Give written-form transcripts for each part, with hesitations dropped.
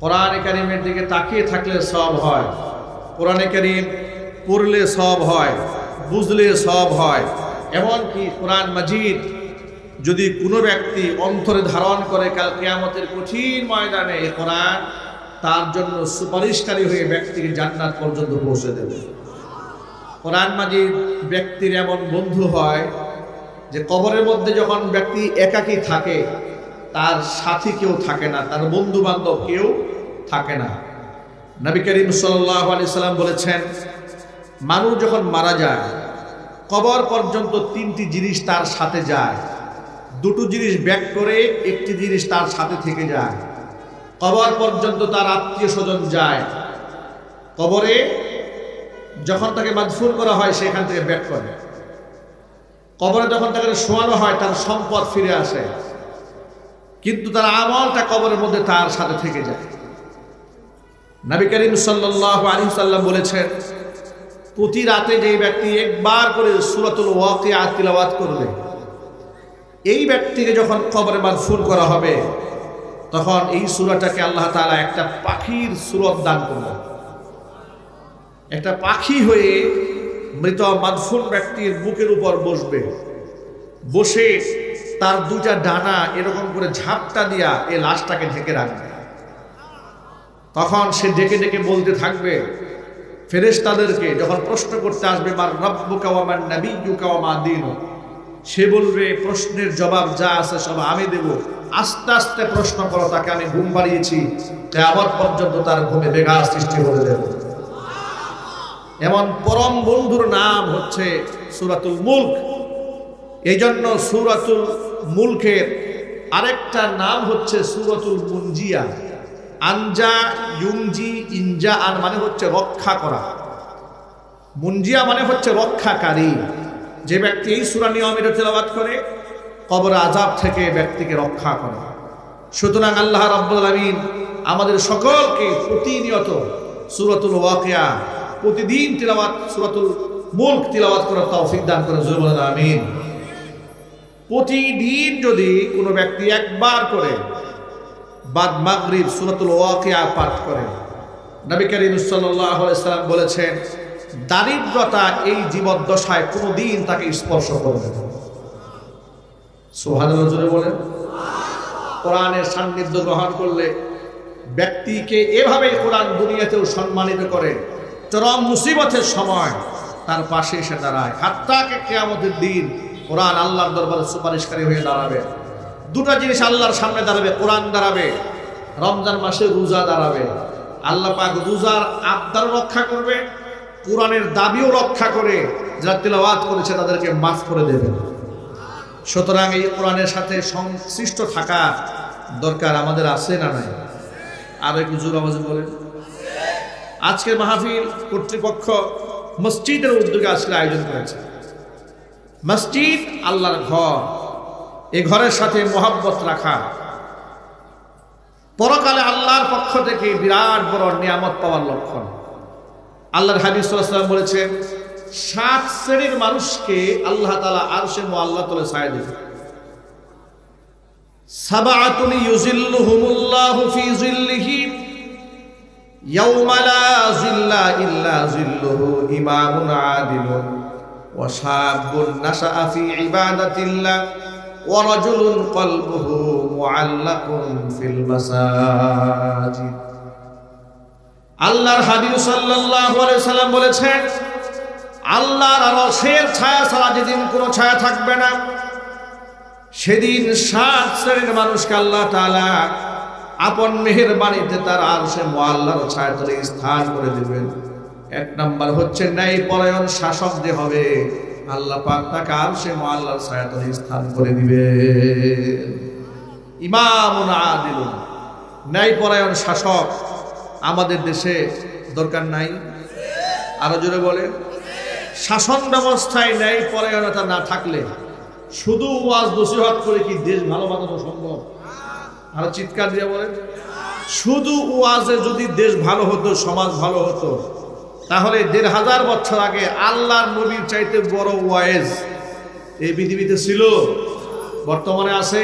কোরআনে কারীমের দিকে তাকিয়ে থাকলে সওয়াব হয়, কোরআনে কারীম পড়লে সওয়াব হয়, বুঝলে সওয়াব হয়। এমনকি কোরআন মাজিদ যদি কোনো ব্যক্তি অন্তরে ধারণ করে, কাল কিয়ামতের কঠিন ময়দানে এই কোরআন তার জন্য সুপারিশকারী হয়ে ব্যক্তিকে জান্নাত পর্যন্ত পৌঁছে দেবে। কোরআন মাজিদ ব্যক্তির এমন বন্ধু হয় যে কবরের মধ্যে যখন ব্যক্তি একাকী থাকে, তার সাথী কেউ থাকে না, তার বন্ধু বান্ধব কেউ থাকে না। নবী করিম সাল্লাল্লাহু আলাইহি সাল্লাম বলেছেন, মানুষ যখন মারা যায় কবর পর্যন্ত তিনটি জিনিস তার সাথে যায়, দুটো জিনিস ব্যাক করে একটি জিনিস তার সাথে থেকে যায়। কবর পর্যন্ত তার আত্মীয় স্বজন যায়, কবরে যখন তাকে মাদফুন করা হয় সেখান থেকে ব্যাক করে, কবরে যখন তাকে শোয়ানো হয় তার সম্পদ ফিরে আসে, কিন্তু তার আমলটা কবরের মধ্যে তার সাথে থেকে যায়। নবী করিম সাল্লাল্লাহু আলাইহি সাল্লাম বলেছেন, প্রতি রাতে যে ব্যক্তি একবার করে সূরাতুল ওয়াকিয়া তিলাওয়াত করবে, এই ব্যক্তিকে যখন কবরে মাদফুন করা হবে তখন এই সূরাটাকে আল্লাহ তাআলা একটা পাখির সূরত দান করবেন। একটা পাখি হয়ে মৃত মাদফুন ব্যক্তির বুকের উপর বসবে, বসে তার দুইটা ডানা এরকম করে ঝাপটা দিয়া এই লাশটাকে ঢেকে রাখবে। তখন সে ডেকে ডেকে বলতে থাকবে ফেরেশতাদেরকে, যখন প্রশ্ন করতে আসবে মার রাব্বুকা ওয়া মান নাবিয়্যুকা ওয়া মা দীনুক, সে বলবে প্রশ্নের জবাব যা আছে সব আমি দেব, আস্তে আস্তে প্রশ্ন করো, তাকে আমি ঘুম পাড়িয়েছি, কিয়ামত পর্যন্ত তার ঘুমে বেঘাত সৃষ্টি করে দেব। এমন পরম বন্ধুর নাম হচ্ছে সূরাতুল মুলক। এই জন্য সূরাতুল মুলকের আরেকটা নাম হচ্ছে সূরাতুল মুনজিয়া। আনজা ইউনজি ইনজা আন মানে হচ্ছে রক্ষা করা, মুনজিয়া মানে হচ্ছে রক্ষাকারী। যে ব্যক্তি এই সূরা নিয়মিত তেলাওয়াত করে কবর আযাব থেকে ব্যক্তিকে রক্ষা করে। সুতরাং আল্লাহ রাব্বুল আলামিন আমাদের সকলকে প্রতিনিয়ত সূরাতুল ওয়াকিয়া প্রতিদিন তিলাওয়াত, সূরাতুল মুলক তিলাওয়াত করার তৌফিক দান করেন, জোরে বলেন আমিন। প্রতিদিন যদি কোনো ব্যক্তি একবার করে বাদ মাগরিব সূরাতুল ওয়াকিয়া পাঠ করে, নবী করিম সাল্লাল্লাহু আলাইহি সাল্লাম বলেছেন, দারিদ্রতা এই জীবদ্দশায় কোনোদিন তাকে স্পর্শ করবে না। সুবহানাল্লাহ, জোরে বলেন। কোরআনের সান্নিধ্য গ্রহণ করলে ব্যক্তিকে এভাবে কোরআন দুনিয়াতেও সম্মানিত করে, চরম মুসিবতের সময় তার পাশে এসে দাঁড়ায়। হাত্তা কিয়ামতের দিন কোরআন আল্লাহর দরবারে সুপারিশকারী হয়ে দাঁড়াবে। দুটো জিনিস আল্লাহর সামনে দাঁড়াবে, কোরআন দাঁড়াবে, রমজান মাসে রোজা দাঁড়াবে। আল্লাহ পাক রোজার আবদার রক্ষা করবে, কোরআনের দাবিও রক্ষা করে, যারা তিলাওয়াত করেছে তাদেরকে মাফ করে দেবেন। সুতরাং এই কোরআনের সাথে সংশ্লিষ্ট থাকা দরকার আমাদের আছে না নাই? আর একটু জোর আওয়াজে বলেন। আজকের মাহফিল কর্তৃপক্ষ মসজিদের উদ্যোগে আজকে আয়োজন করেছে। মসজিদ আল্লাহর ঘর, এই ঘরের সাথে মহব্বত রাখা পরকালে আল্লাহর পক্ষ থেকে বিরাট বড় নিয়ামত পাওয়ার লক্ষণ। আল্লাহর হাবিব সাল্লাল্লাহু আলাইহি ওয়াসাল্লাম বলেছেন, 7 শ্রেণীর মানুষকে আল্লাহ তাআলা আরশে মুআল্লা তলে ছায়া দেবে। সাবআতুন ইউযিল্লুহুমুল্লাহু ফি যিল্লিহি ইয়াওমা লা যিল্লা ইল্লা যিল্লুহু, ইমামুন আদিলুন ওয়া শাবুন নাশআ ফি ইবাদাতিল্লাহ ওয়া রাজুলুন কলবুহু মুআল্লাকুন ফিল মাসাজিদ। আল্লাহর হাবিব সাল্লাল্লাহু আলাইহি সাল্লাম বলেছেন, আল্লাহর আরশের ছায়া ছাড়া যেদিন কোনো ছায়া থাকবে না, সেদিন 7 শ্রেণীর মানুষকে আল্লাহ তাআলা আপন মেহেরবানিতে তার আরশে মুআল্লার ছায়াতলে স্থান করে দিবেন। 1 নাম্বার হচ্ছে ন্যায়পরায়ণ শাসক যে হবে, আল্লাহ পাক তাকে আরশে মুআল্লার ছায়াতলে স্থান করে দিবেন। ইমামুন আদিলুন, ন্যায়পরায়ণ শাসক আমাদের দেশে দরকার নাই? আরো জোরে বলে। শাসন ব্যবস্থায় ন্যায়পরায়ণতা না থাকলে শুধু ওয়াজ নসিহত করে কি দেশ ভালো বানানো সম্ভব? আরো চিৎকার দিয়ে বলেন। শুধু ওয়াজে যদি দেশ ভালো হতো, সমাজ ভালো হতো, তাহলে 1500 বছর আগে আল্লাহর নবীর চাইতে বড় ওয়াইজ এই পৃথিবীতে ছিল, বর্তমানে আছে,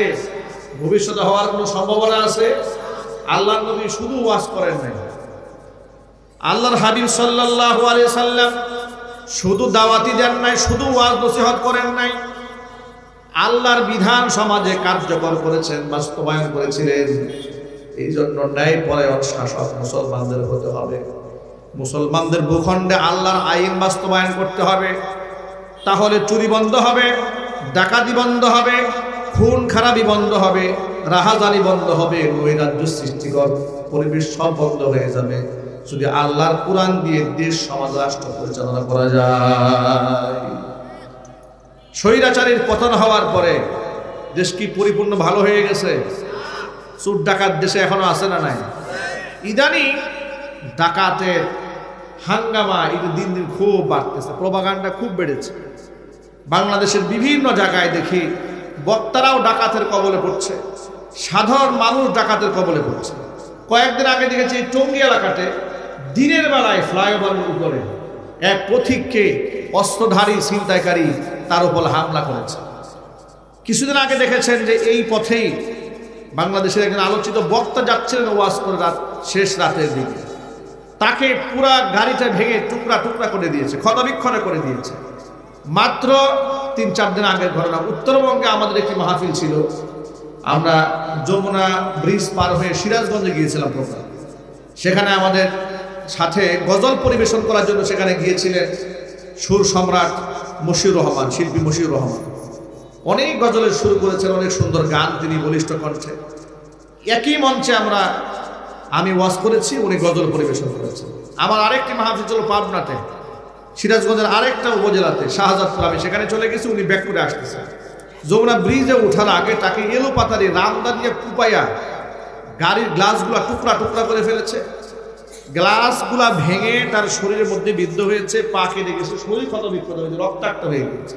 ভবিষ্যতে হওয়ার কোনো সম্ভাবনা আছে? আল্লাহর নবী শুধু ওয়াজ করেন নাই, আল্লাহর হাবিব সাল্লাল্লাহু আলাইহি সাল্লাম শুধু দাওয়াতি দেন নাই, শুধু ওয়াজ নসিহত করেন নাই, আল্লাহর বিধান সমাজে কার্যকর করেছেন, বাস্তবায়ন করেছিলেন। এই জন্য ন্যায়পরায়ণ শাসক মুসলমানদের হতে হবে। মুসলমানদের ভূখণ্ডে আল্লাহর আইন বাস্তবায়ন করতে হবে, তাহলে চুরি বন্ধ হবে, ডাকাতি বন্ধ হবে, খুন খারাপি বন্ধ হবে, রাহাজানি বন্ধ হবে, নৈরাজ্য সৃষ্টিকর পরিবেশ সব বন্ধ হয়ে যাবে যদি আল্লাহর কোরআন দিয়ে দেশ সমাজ রাষ্ট্র পরিচালনা করা যায়। স্বৈরাচারীর পতন হওয়ার পরে দেশ কি পরিপূর্ণ ভালো হয়ে গেছে? চোর ডাকাত দেশে এখনো আছে না নাই? ইদানি ডাকাতের হাঙ্গামা এটা দিন দিন খুব বাড়তেছে, প্রপাগান্ডা খুব বেড়েছে। বাংলাদেশের বিভিন্ন জায়গায় দেখি বক্তারাও ডাকাতের কবলে পড়ছে, সাধারণ মানুষ ডাকাতের কবলে পড়ছে। কয়েকদিন আগে দেখেছি টঙ্গী এলাকাতে দিনের বেলায় ফ্লাইওভারের উপরে এক পথিককে অস্ত্রধারী ছিনতাইকারী তার উপর হামলা করেছে। কিছুদিন আগে দেখেছেন যে এই পথেই বাংলাদেশের একজন আলোচিত বক্তা যাচ্ছিলেন ওয়াজ করে শেষ রাতের দিকে, তাকে পুরা গাড়িটা ভেঙে টুকরা টুকরা করে দিয়েছে, ক্ষতবিক্ষত করে দিয়েছে। মাত্র ৩-৪ দিন আগের ঘটনা। উত্তরবঙ্গে আমাদের একটি মাহফিল ছিল, আমরা যমুনা ব্রিজ পার হয়ে সিরাজগঞ্জে গিয়েছিলাম প্রোগ্রাম। সেখানে আমাদের সাথে গজল পরিবেশন করার জন্য সেখানে গিয়েছিলেন সুর সম্রাট মশিউর রহমান, শিল্পী মশিউর রহমান। অনেক গজলের সুর করেছেন, অনেক সুন্দর গান তিনি বলিষ্ঠ কণ্ঠে। একই মঞ্চে আমি ওয়াজ করেছি, উনি গজল পরিবেশন করেছেন। আমার আরেকটি মাহফিল ছিল পাবনাতে, সিরাজগঞ্জের আরেকটা উপজেলাতে শাহজাদপুর, আমি সেখানে চলে গেছি, উনি ব্যাক করে আসতেছেন। যমুনা ব্রিজে ওঠার আগে তাকে এলো পাতারি রামদা দিয়ে কুপাইয়া গাড়ির গ্লাসগুলা টুকরা টুকরা করে ফেলেছে। গ্লাসগুলা ভেঙে তার শরীরের মধ্যে বিদ্ধ হয়েছে, পা কেটে গেছে, শরীর ক্ষত বিক্ষত হয়েছে, রক্তাক্ত হয়ে গেছে।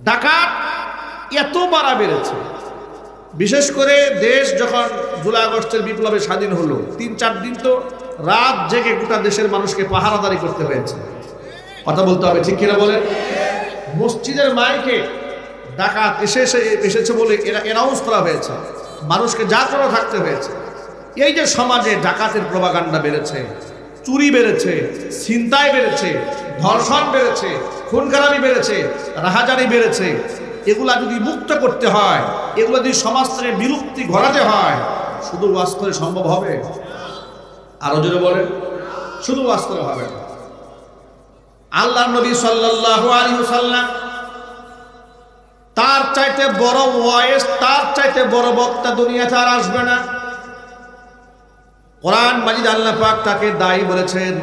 ডাকাত এত বাড়া বেড়েছে, বিশেষ করে দেশ যখন জুলাই আগস্টের বিপ্লবে স্বাধীন হলো ৩-৪ দিন তো রাত জেগে গোটা দেশের মানুষকে পাহারাদারি করতে হয়েছে। কথা বলতে হবে, ঠিক কিনা বলেন? মসজিদের মাইকে ডাকাত এসেছে বলে অ্যানাউন্স করা হয়েছে, মানুষকে জাগ্রত থাকতে হয়েছে। এই যে সমাজে ডাকাতের প্রপাগান্ডা বেড়েছে, চুরি বেড়েছে, ছিনতাই বেড়েছে, ধর্ষণ বেড়েছে, খুন খারাপি বেড়েছে, রাহাজানি বেড়েছে, এগুলা যদি মুক্ত করতে হয়, এগুলো যদি সমাজ থেকে বিলুপ্তি ঘটাতে হয়, শুধু ওয়াজ করে সম্ভব হবে? আরো জোরে বলেন, শুধু ওয়াজ করে হবে না। আল্লাহর নবী সাল্লাল্লাহু আলাইহি ওয়াসাল্লাম তার চাইতে বড় ওয়াইজ, তার চাইতে বড় বক্তা দুনিয়াতে আর আসবে না। কোরআন মাজিদ আল্লাহ পাক তাকে দায়ী বলেছেন,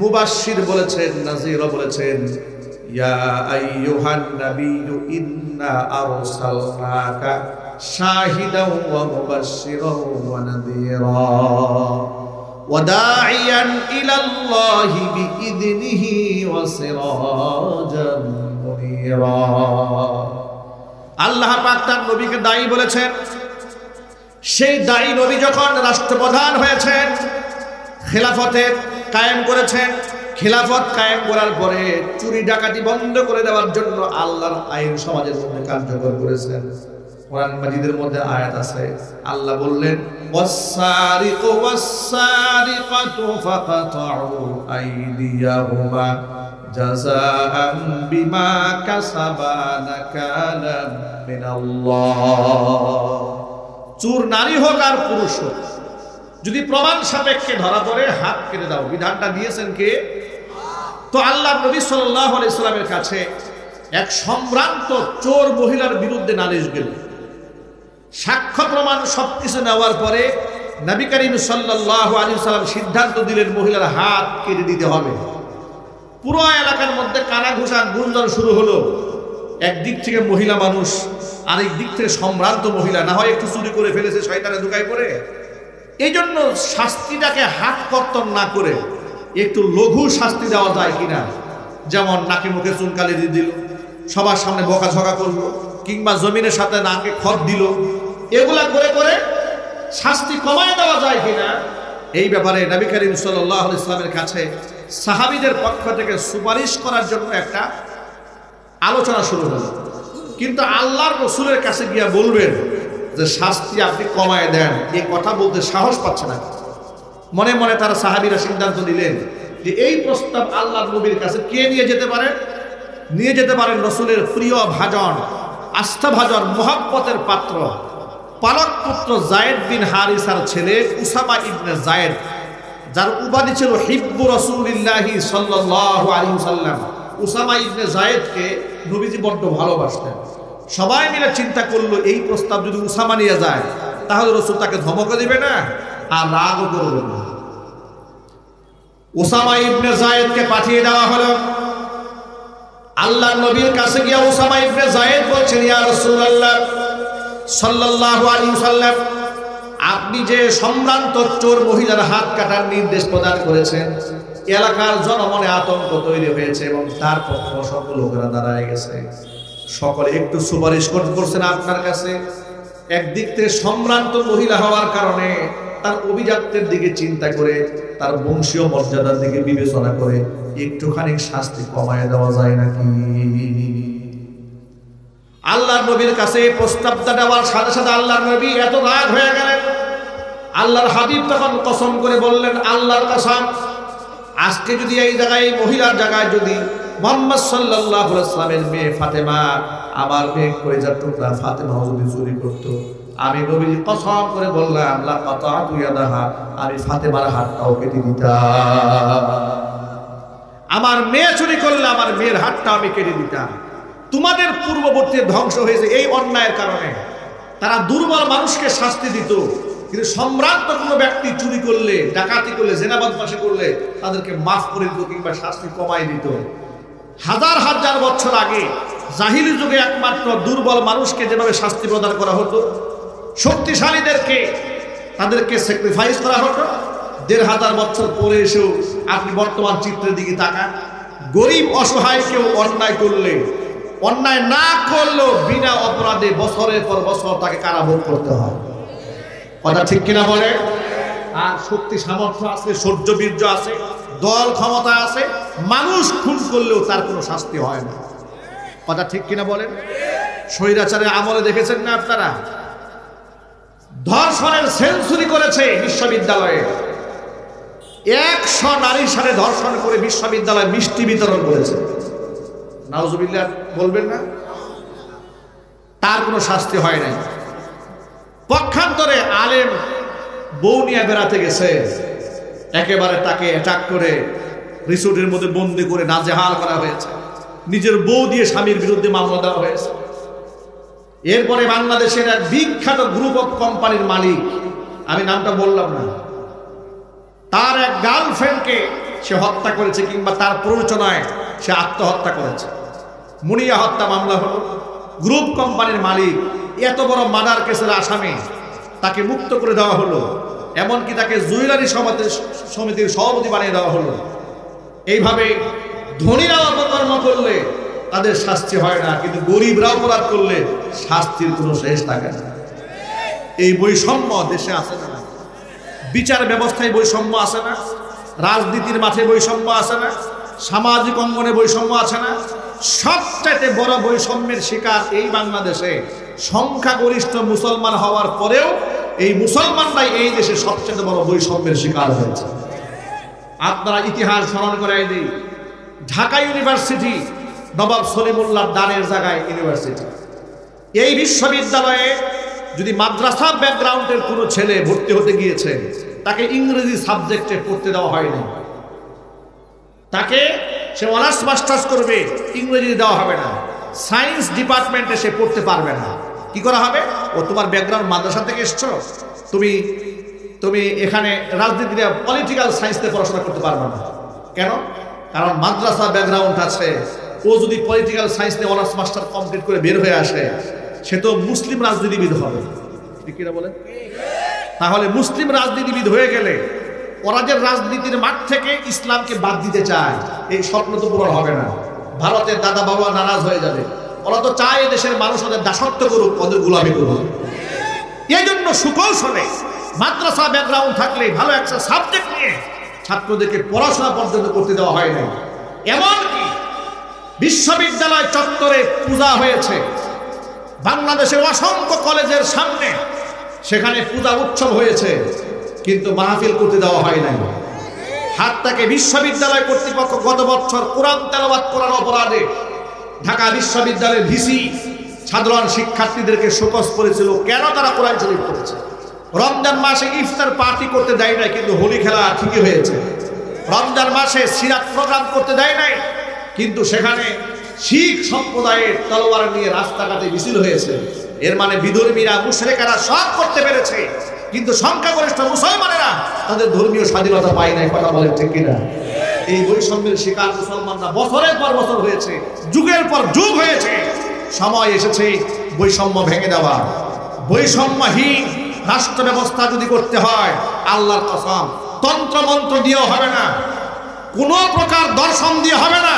মুবাশশির বলেছেন, নাযীর বলেছেন। ইয়া আইয়ুহান নাবিয়্যু ইন্না আরসালনাকা শাহিদাও ওয়া মুবাশশিরাও ওয়া নাযীরা ওয়া দাঈয়ান ইলাল্লাহি বিইذনিহি ওয়া সিরাজাম মুনীরা। আল্লাহ পাক তার নবীকে দায়ী বলেছেন। সেই দায়ী নবী যখন রাষ্ট্রপ্রধান হয়েছেন, খেলাফতে কায়েম করেছেন, খেলাফত কায়েম করার পরে চুরি ডাকাতি বন্ধ করে দেওয়ার জন্য আল্লাহর আইন সমাজের মধ্যে কার্যকর করেছেন। কোরআন মাজিদের মধ্যে আয়াত আছে, আল্লাহ বললেন ওয়াস-সারিকু ওয়াস-সারিকাতু ফাকাতউ আইদিয়াহুমা জাযাআন বিমা কাসাবা নাকালাম মিনাল্লাহ। চোর নারী হোক আর পুরুষ হোক, যদি প্রমাণ সাপেক্ষে ধরা পড়ে হাত কেটে দাও, বিধানটা দিয়েছেন কে? তো আল্লাহর নবী সাল্লাল্লাহু আলাইহি সাল্লামের কাছে এক সম্ভ্রান্ত চোর মহিলার বিরুদ্ধে নালিশ গেল। সাক্ষ্য প্রমাণ সবকিছু নেওয়ার পরে নবী করিম সাল্লাল্লাহু আলাইহি সাল্লাম সিদ্ধান্ত দিলেন মহিলার হাত কেটে দিতে হবে। পুরো এলাকার মধ্যে কানাঘুষা গুঞ্জন শুরু হলো। একদিক থেকে মহিলা মানুষ, আরেক দিক থেকে সম্ভ্রান্ত মহিলা, না হয় একটু চুরি করে ফেলেছে শয়তানে ধোঁকায় পড়ে। এই জন্য শাস্তিটাকে হাত কর্তন না করে একটু লঘু শাস্তি দেওয়া যায় কিনা, যেমন নাকে মুখে চুনকালি দিয়ে দিল, সবার সামনে বকাঝকা করলো, কিংবা জমিনের সাথে নাকে খত দিল, এগুলা করে করে শাস্তি কমায় দেওয়া যায় কিনা, এই ব্যাপারে নবী করিম সাল্লাল্লাহু আলাইহি ওয়াসাল্লামের কাছে সাহাবীদের পক্ষ থেকে সুপারিশ করার জন্য একটা আলোচনা শুরু হলো। কিন্তু আল্লাহর রাসূলের কাছে গিয়া বলবেন যে শাস্তি আপনি কমায় দেন, এই কথা বলতে সাহস পাচ্ছে না। মনে মনে তারা সাহাবীরা সিদ্ধান্ত নিলেন যে এই প্রস্তাব আল্লাহর নবীর কাছে কে নিয়ে যেতে পারে? নিয়ে যেতে পারেন রাসূলের প্রিয় ভাজন, আস্থাভাজন, মুহাব্বতের পাত্র, পালক পুত্র যায়েদ বিন হারিসার ছেলে উসামা ইবনে যায়েদ, যার উপাধি ছিল হিব্বু রাসূলিল্লাহি সাল্লাল্লাহু আলাইহি ওয়াসাল্লাম। উসামা ইবনে যায়েদকে নবীজি বড্ড ভালোবাসতেন। সবাই মিলে চিন্তা করলো এই প্রস্তাব যদি উসামা নিয়ে যায় তাহলে রাসূল তাকে ধমক দিবে না আর রাগও করবে না। উসামা ইবনে যায়েদকে পাঠিয়ে দেওয়া হলো। আল্লাহর নবীর কাছে গিয়ে উসামা ইবনে যায়েদ বলছেন, ইয়া রাসূলুল্লাহ সাল্লাল্লাহু আলাইহি ওয়াসাল্লাম, আপনি যে সম্ভ্রান্ত চোর মহিলার হাত কাটার নির্দেশ প্রদান করেছেন, এলাকার জনমনে আতঙ্ক তৈরি হয়েছে এবং তার পক্ষে সকল লোকেরা দাঁড়ায় গেছে। সকলে একটু সুপারিশ করছেন আপনার কাছে। একদিক থেকে সম্ভ্রান্ত মহিলা হওয়ার কারণে তার অভিজাত্যের দিকে চিন্তা করে, তার বংশীয় মর্যাদার দিকে বিবেচনা করে একটুখানি শাস্তি কমায় দেওয়া যায় নাকি? আল্লাহর নবীর কাছে এই প্রস্তাবটা দেওয়ার সাথে সাথে আল্লাহর নবী এত রাগ হয়ে গেলেন। আল্লাহর হাবিব তখন কসম করে বললেন, আল্লাহর কসম, আজকে যদি এই জায়গায়, এই মহিলার জায়গায় যদি মুহাম্মদ সাল্লাল্লাহু আলাইহি ওয়াসাল্লামের মেয়ে ফাতেমা, আমার মেয়ে কলিজার টুকরা ফাতেমা যদি চুরি করত, আমি নবী কসম করে বললাম লা কাতাতু ইয়াদাহা, আমি ফাতেমার হাতটাও কেটে দিতাম। আমার মেয়ে চুরি করলে আমার মেয়ের হাতটা আমি কেটে দিতাম। তোমাদের পূর্ববর্তী ধ্বংস হয়েছে এই অন্যায়ের কারণে। তারা দুর্বল মানুষকে শাস্তি দিত, কিন্তু সম্ভ্রান্ত কোনো ব্যক্তি চুরি করলে, ডাকাতি করলে, জেনা বদমাশি করলে তাদেরকে মাফ করে দিত কিংবা শাস্তি কমাই দিত। হাজার হাজার বছর আগে জাহিলি যুগে একমাত্র দুর্বল মানুষকে যেভাবে শাস্তি প্রদান করা হতো, শক্তিশালীদেরকে তাদেরকে স্যাক্রিফাইস করা হতো। ১৫০০ বছর পরে এসেও আপনি বর্তমান চিত্রের দিকে তাকান, গরিব অসহায় কেউ অন্যায় করলে, অন্যায় না করলেও বিনা অপরাধে বছরের পর বছর তাকে কারাভোগ করতে হয়। কথা ঠিক কিনা বলে? আর শক্তি সামর্থ্য আছে, সহ্য বীর্য আছে, দল ক্ষমতা আছে, মানুষ খুন করলেও তার কোনো শাস্তি হয় না। কথা ঠিক কিনা বলেন? স্বৈরাচারের আমলে দেখেছেন না আপনারা, ধর্ষণের সেঞ্চুরি করেছে বিশ্ববিদ্যালয়ে। ১০০ নারীর সাথে ধর্ষণ করে বিশ্ববিদ্যালয়ে মিষ্টি বিতরণ করেছে। নাউজুবিল্লাহ বলবেন না? তার কোনো শাস্তি হয় নাই। পক্ষান্তরে আলেম বউ নিয়ে বেড়াতে গেছে, একেবারে তাকে অ্যাটাক করে রিসোর্টের মধ্যে বন্দি করে নাজেহাল করা হয়েছে। নিজের বউ দিয়ে স্বামীর বিরুদ্ধে মামলা দেওয়া হয়েছে। এরপরে বাংলাদেশের এক বিখ্যাত গ্রুপ অফ কোম্পানির মালিক, আমি নামটা বললাম না, তার এক গার্লফ্রেন্ডকে সে হত্যা করেছে কিংবা তার প্ররোচনায় সে আত্মহত্যা করেছে। মুনিয়া হত্যা মামলা হলো। গ্রুপ কোম্পানির মালিক, এত বড় মার্ডার কেসের আসামি, তাকে মুক্ত করে দেওয়া হলো। এমনকি তাকে জুয়েলারি সমিতির সভাপতি বানিয়ে দেওয়া হলো। এইভাবে ধনীরা অপকর্ম করলে তাদের শাস্তি হয় না, কিন্তু গরিবরা অপরাধ করলে শাস্তির কোনো শেষ থাকে না। এই বৈষম্য দেশে আছে না? বিচার ব্যবস্থায় বৈষম্য আছে না? রাজনীতির মাঠে বৈষম্য আছে না? সামাজিক অঙ্গনে বৈষম্য আছে না? সবচাইতে বড় বৈষম্যের শিকার এই বাংলাদেশে সংখ্যাগরিষ্ঠ মুসলমান হওয়ার পরেও এই মুসলমানরাই এই দেশে সবচেয়ে বড় বৈষম্যের শিকার হয়েছে। আপনারা ইতিহাস স্মরণ করাই দিই, ঢাকা ইউনিভার্সিটি নবাব সলিমুল্লাহ দানের জায়গায় ইউনিভার্সিটি। এই বিশ্ববিদ্যালয়ে যদি মাদ্রাসা ব্যাকগ্রাউন্ডের কোনো ছেলে ভর্তি হতে গিয়েছে, তাকে ইংরেজি সাবজেক্টে পড়তে দেওয়া হয়নি। তাকে সে অনার্স মাস্টার্স করবে, ইংরেজি দেওয়া হবে না। সায়েন্স ডিপার্টমেন্টে সে পড়তে পারবে না। কি করা হবে? ও তোমার ব্যাকগ্রাউন্ড মাদ্রাসা থেকে এসছো, তুমি এখানে রাজনীতি পলিটিক্যাল সায়েন্সে পড়াশোনা করতে পারবে না। কেন? কারণ মাদ্রাসা ব্যাকগ্রাউন্ড আছে। ও যদি পলিটিক্যাল সায়েন্স নিয়ে অনার্স মাস্টার কমপ্লিট করে বের হয়ে আসে, সে তো মুসলিম রাজনীতিবিদ হবে। ঠিক কিনা বলেন? তাহলে মুসলিম রাজনীতিবিদ হয়ে গেলে ওরা যে রাজনীতির মাঠ থেকে ইসলামকে বাদ দিতে চায়, এই স্বপ্ন তো পূরণ হবে না। ভারতের দাদা বাবা নারাজ হয়ে যাবে। ওরা তো চায় দেশের মানুষ ওদের দাসত্ব করুক, ওদের গোলামি করুক। এই জন্য সুকৌশলে মাদ্রাসা ব্যাকগ্রাউন্ড থাকলে ভালো একটা সাবজেক্ট নিয়ে ছাত্রদেরকে পড়াশোনা পর্যন্ত করতে দেওয়া হয় না। এমনকি বিশ্ববিদ্যালয় চত্বরে পূজা হয়েছে। বাংলাদেশের অসংখ্য কলেজের সামনে সেখানে পূজা উৎসব হয়েছে, কিন্তু মাহফিল করতে দেওয়া হয় নাই। হাতটাকে বিশ্ববিদ্যালয় কর্তৃপক্ষ গত বছর কোরআন তেলাওয়াত করার অপরাধে ঢাকা বিশ্ববিদ্যালয়ের ভিসি সাধারণ শিক্ষার্থীদেরকে শোকজ করেছিল। কেন তারা কোরআন শরীফ পড়েছে? রমজান মাসে ইফতার পার্টি করতে দেয় নাই, কিন্তু হোলি খেলা ঠিকই হয়েছে। রমজান মাসে সিরাত প্রোগ্রাম করতে দেয় নাই, কিন্তু সেখানে শিখ সম্প্রদায়ের তলোয়ার নিয়ে রাস্তাঘাটে মিছিল হয়েছে। এর মানে বিধর্মীরা, মুশরিকেরা সব করতে পেরেছে, কিন্তু সংখ্যাগরিষ্ঠ মুসলমানেরা তাদের ধর্মীয় স্বাধীনতা পায় নাই। কথা বলেন ঠিক কিনা? এই বৈষম্যের শিকার মুসলমানরা বছরের পর বছর হয়েছে, যুগের পর যুগ হয়েছে। সময় এসেছে বৈষম্য ভেঙে দেওয়া। বৈষম্যহীন রাষ্ট্র ব্যবস্থা যদি করতে হয়, আল্লাহর কসম, তন্ত্র মন্ত্র দিয়েও হবে না, কোনো প্রকার দর্শন দিয়ে হবে না।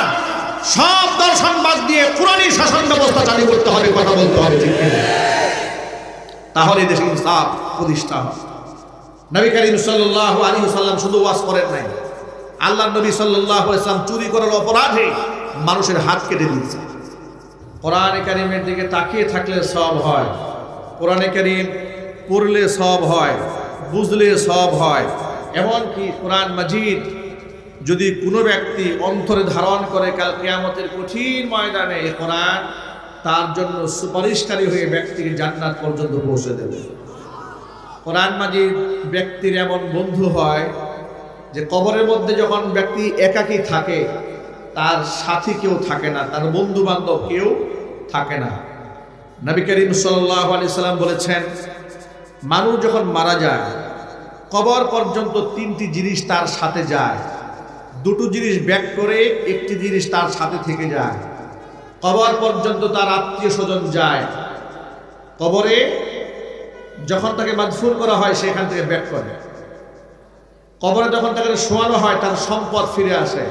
সব দর্শন বাদ দিয়ে কোরআনী শাসন ব্যবস্থা চালু করতে হবে। কথা বলতে হবে ঠিক কিনা? তাহলে দেশে ইনসাফ প্রতিষ্ঠা হবে। নবী করিম সাল্লাল্লাহু আলাইহি ওয়াসাল্লাম শুধু ওয়াজ করেন নাই, আল্লাহর নবী সাল্লাল্লাহু আলাইহি ওয়াসাল্লাম চুরি করার অপরাধে মানুষের হাত কেটে দিয়েছে। কোরআনে কারীমের দিকে তাকিয়ে থাকলে সওয়াব হয়, কোরআনে কারীম পড়লে সওয়াব হয়, বুঝলে সওয়াব হয়। এমনকি কোরআন মাজিদ যদি কোনো ব্যক্তি অন্তরে ধারণ করে, কাল কিয়ামতের কঠিন ময়দানে এই কোরআন তার জন্য সুপারিশকারী হয়ে ব্যক্তিকে জান্নাত পর্যন্ত পৌঁছে দেবে। কোরআন মাজিদ ব্যক্তির এমন বন্ধু হয় যে কবরের মধ্যে যখন ব্যক্তি একাকী থাকে, তার সাথী কেউ থাকে না, তার বন্ধু বান্ধব কেউ থাকে না। নবী করিম সাল্লাল্লাহু আলাইহি সাল্লাম বলেছেন, মানুষ যখন মারা যায় কবর পর্যন্ত তিনটি জিনিস তার সাথে যায়। দুটো জিনিস ব্যাক করে, একটি জিনিস তার সাথে থেকে যায়। কবর পর্যন্ত তার আত্মীয় স্বজন যায়। কবরে যখন তাকে মাদফুন করা হয় সেখান থেকে ব্যাক করে। কবরে যখন তাকে শোয়ানো হয় তার সম্পদ ফিরে আসে,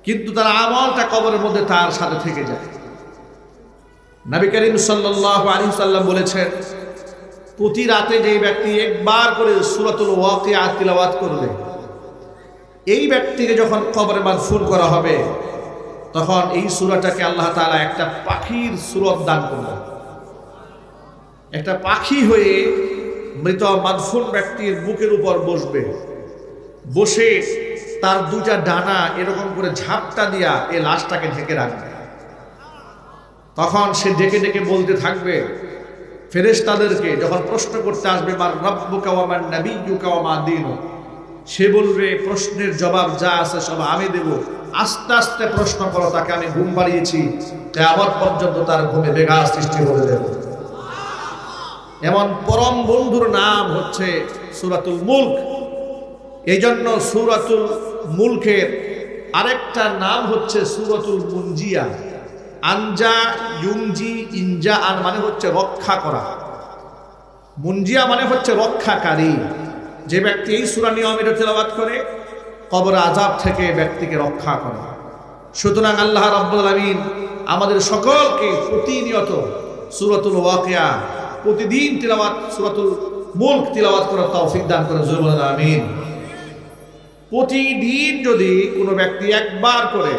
কিন্তু তার আমলটা কবরের মধ্যে তার সাথে থেকে যায়। নবী করিম সাল্লাল্লাহু আলাইহি ওয়াসাল্লাম বলেছেন, প্রতি রাতে যেই ব্যক্তি একবার করে সূরাতুল ওয়াকিয়া তিলাওয়াত করবে, এই ব্যক্তিকে যখন কবরে মাদফুন করা হবে তখন এই সূরাটাকে আল্লাহ তাআলা একটা পাখির সূরত দান করবেন। একটা পাখি হয়ে মৃত মাদফুন ব্যক্তির বুকের উপর বসবে, বসে তার দুটা ডানা এরকম করে ঝাপটা দিয়া এই লাশটাকে ঢেকে রাখবে। তখন সে ডেকে ডেকে বলতে থাকবে ফেরেশতাদেরকে, যখন প্রশ্ন করতে আসবে, মার রাব্বুকা ওয়া মান নাবিয়্যুকা ওয়া মা দীনুক, সে বলবে প্রশ্নের জবাব যা আছে সব আমি দেব, আস্তে আস্তে প্রশ্ন করো, তাকে আমি ঘুম পাড়িয়েছি, কিয়ামত পর্যন্ত তার ঘুমে ব্যাঘাত সৃষ্টি করে দেব। এমন পরম বন্ধুর নাম হচ্ছে সূরাতুল মুলক। এই জন্য সূরাতুল মুলকের আরেকটা নাম হচ্ছে সূরাতুল মুনজিয়া। আনজা ইউনজি ইনজা আন মানে হচ্ছে রক্ষা করা, মুনজিয়া মানে হচ্ছে রক্ষাকারী। যে ব্যক্তি এই সূরা নিয়মিত তেলাওয়াত করে কবর আযাব থেকে ব্যক্তিকে রক্ষা করে। সুতরাং আল্লাহ রাব্বুল আলামিন আমাদের সকলকে প্রতিনিয়ত সূরাতুল ওয়াকিয়া প্রতিদিন তিলাওয়াত, সূরাতুল মুলক তিলাওয়াত করার তৌফিক দান করেন। জোরে বলেন আমিন। প্রতিদিন যদি কোনো ব্যক্তি একবার করে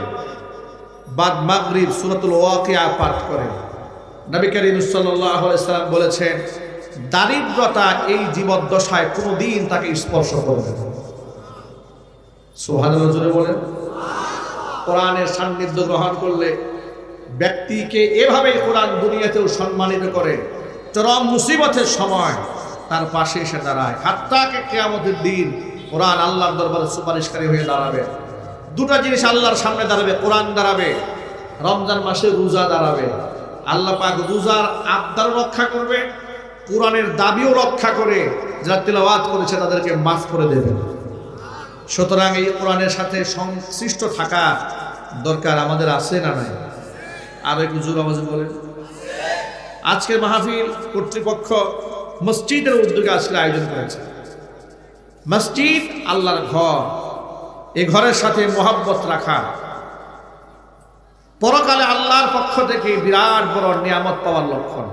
বাদ মাগরিব সূরাতুল ওয়াকিয়া পাঠ করে, নবী করিম সাল্লাল্লাহু আলাইহি ওয়াসাল্লাম বলেছেন, দারিদ্রতা এই জীবদ্দশায় কোনোদিন তাকে স্পর্শ করবে না। সুবহানাল্লাহ জোরে বলেন। কোরআনের সান্নিধ্য গ্রহণ করলে ব্যক্তিকে এভাবে কোরআন দুনিয়াতেও সম্মানিত করে, চরম মুসিবতের সময় তার পাশে এসে দাঁড়ায়। হাত্তাকে কিয়ামতের দিন কোরআন আল্লাহর দরবারে সুপারিশকারী হয়ে দাঁড়াবে। দুটা জিনিস আল্লাহর সামনে দাঁড়াবে, কোরআন দাঁড়াবে, রমজান মাসে রোজা দাঁড়াবে। আল্লাহ পাক রোজার আবদার রক্ষা করবে, কোরআনের দাবিও রক্ষা করে, যারা তিলাওয়াত করেছে তাদেরকে মাফ করে দেবেন। সুতরাং এই কোরআনের সাথে সংশ্লিষ্ট থাকা দরকার আমাদের আছে না নাই? আর একটু জোর আওয়াজে বলেন। আজকের মাহফিল কর্তৃপক্ষ মসজিদের উদ্যোগে আসলে আয়োজন করেছে। মসজিদ আল্লাহর ঘর, এই ঘরের সাথে মহব্বত রাখা পরকালে আল্লাহর পক্ষ থেকে বিরাট বড় নিয়ামত পাওয়ার লক্ষণ।